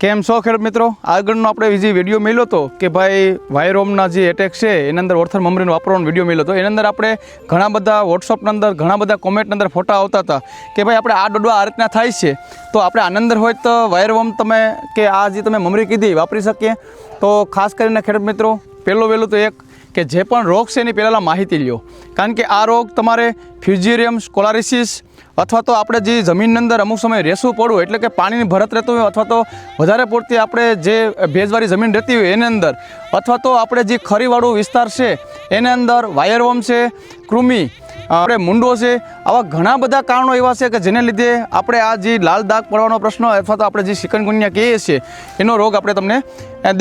કેમ છો ખેડૂત મિત્રો? આગળનો આપણે જે વિડીયો મળ્યો હતો કે ભાઈ વાયરોમના જે એટેક છે એની અંદર ઓર્થર મમરીનો વાપરવાનો વિડીયો મળ્યો હતો. એની અંદર આપણે ઘણા બધા વોટ્સઅપની અંદર ઘણા બધા કોમેન્ટની અંદર ફોટા આવતા હતા કે ભાઈ આપણે આ ડોડવા આ રીતના થાય છે, તો આપણે આની અંદર હોય તો વાયરોમ તમે કે આ જે તમે મમરી કીધી વાપરી શકીએ. તો ખાસ કરીને ખેડૂત મિત્રો વહેલું તો એક કે જે પણ રોગ છે એની પહેલાં માહિતી લ્યો, કારણ કે આ રોગ તમારે ફ્યુઝેરિયમ સ્કોલારિસિસ અથવા તો આપણે જે જમીનની અંદર અમુક સમય રેસવું પડવું એટલે કે પાણીની ભરત રહેતું હોય અથવા તો વધારે પૂરતી આપણે જે ભેજવાળી જમીન રહેતી હોય એની અંદર અથવા તો આપણે જે ખરીવાળું વિસ્તાર છે એની અંદર વાયરવોર્મ છે, કૃમિ આપણે મૂંડો છે, આવા ઘણા બધા કારણો એવા છે કે જેને લીધે આપણે આ જે લાલ દાગ પડવાનો પ્રશ્ન અથવા તો આપણે જે ચિકનગુનિયા કહીએ છીએ એનો રોગ આપણે તમને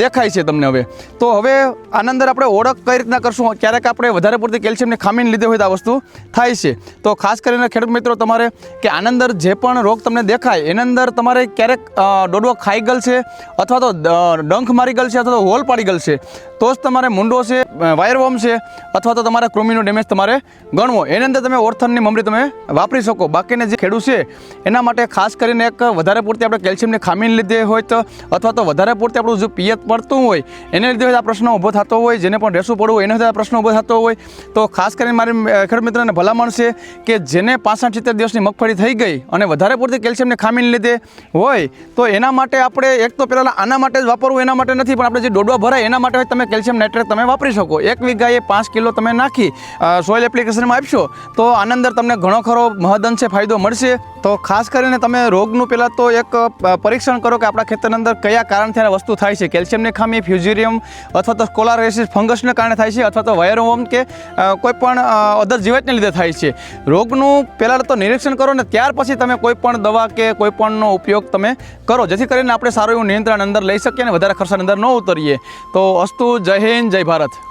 દેખાય છે તમને. હવે આની અંદર આપણે ઓળખ કઈ રીતના કરશું? ક્યારેક આપણે વધારે પૂરતી કેલ્શિયમની ખામીને લીધે હોય તો આ વસ્તુ થાય છે. તો ખાસ કરીને ખેડૂત મિત્રો તમારે કે આની અંદર જે પણ રોગ તમને દેખાય એની અંદર તમારે ક્યારેક ડોડવો ખાઈ ગયેલ છે અથવા તો ડંખ મારી ગયેલ છે અથવા તો હોલ પાડી ગયેલ છે તો જ તમારે મૂંડો છે, વાયરવોર્મ છે અથવા તો તમારે કૃમિનો ડેમેજ તમારે ગણવો. એની અંદર તમે ઓર્થનની મમરી તમે વાપરી શકો. બાકીના જે ખેડૂત છે એના માટે ખાસ કરીને એક વધારે પૂરતી આપણે કેલ્શિયમની ખામીને લીધે હોય તો અથવા તો વધારે પૂરતી આપણું જો પિયત પડતું હોય એને લીધે આ પ્રશ્ન ઊભો થતો હોય, જેને પણ રેસવું પડવું હોય એને લીધે આ પ્રશ્ન ઊભો થતો હોય, તો ખાસ કરીને મારી ખેડૂત મિત્રોને ભલામણ છે કે જેને 65-70 દિવસની મગફળી થઈ ગઈ અને વધારે પૂરતી કેલ્શિયમની ખામીને લીધે હોય તો એના માટે આપણે એક તો પહેલાં આના માટે જ વાપરવું એના માટે નથી, પણ આપણે જે ડોડવા ભરાય એના માટે તમે કેલ્શિયમ નાઇટ્રેટ તમે વાપરી શકો. 1 વીઘાએ 5 કિલો તમે નાખી સોઇલ એપ્લિકેશનમાં આપશો તો આની અંદર તમને ઘણો ખરો મહદઅંશે ફાયદો મળશે. તો ખાસ કરીને તમે રોગનું પહેલાં તો એક પરીક્ષણ કરો કે આપણા ખેતરની અંદર કયા કારણથી આ વસ્તુ થાય છે. કેલ્શિયમની ખામી, ફ્યુઝેરિયમ અથવા તો સ્કોલારિસિસ ફંગસને કારણે થાય છે અથવા તો વાયરવોર્મ કે કોઈ પણ અધર જીવાતને લીધે થાય છે. રોગનું પહેલાં તો નિરીક્ષણ કરો ને ત્યાર પછી તમે કોઈ પણ દવા કે કોઈ પણનો ઉપયોગ તમે કરો, જેથી કરીને આપણે સારું એવું નિયંત્રણ અંદર લઈ શકીએ અને વધારે ખર્ચાની અંદર ન ઉતરીએ. તો અસ્તુ, જય હિન્દ, જય ભારત.